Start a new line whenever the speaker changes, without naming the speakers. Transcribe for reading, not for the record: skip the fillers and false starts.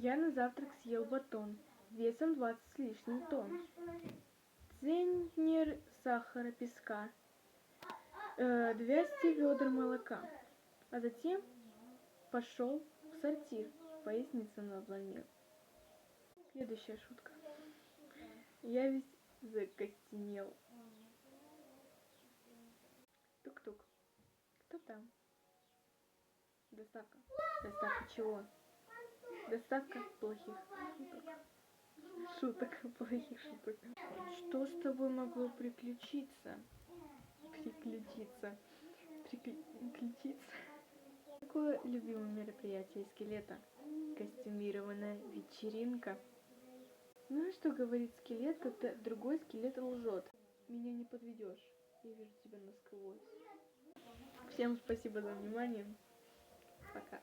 Я на завтрак съел батон весом 20 с лишним тонн, центнер сахара, песка, 200 ведер молока, а затем пошел в сортир, поясницу надломил. Следующая шутка. Я весь закостенел. Тук-тук. Кто там? Доставка. Доставка чего? Доставка плохих шуток. Плохих шуток. Что с тобой могло приключиться? Приключиться. Какое любимое мероприятие скелета? Костюмированная вечеринка. Ну и что говорит скелет, когда другой скелет лжет? Меня не подведешь. Я вижу тебя насквозь. Всем спасибо за внимание. Пока.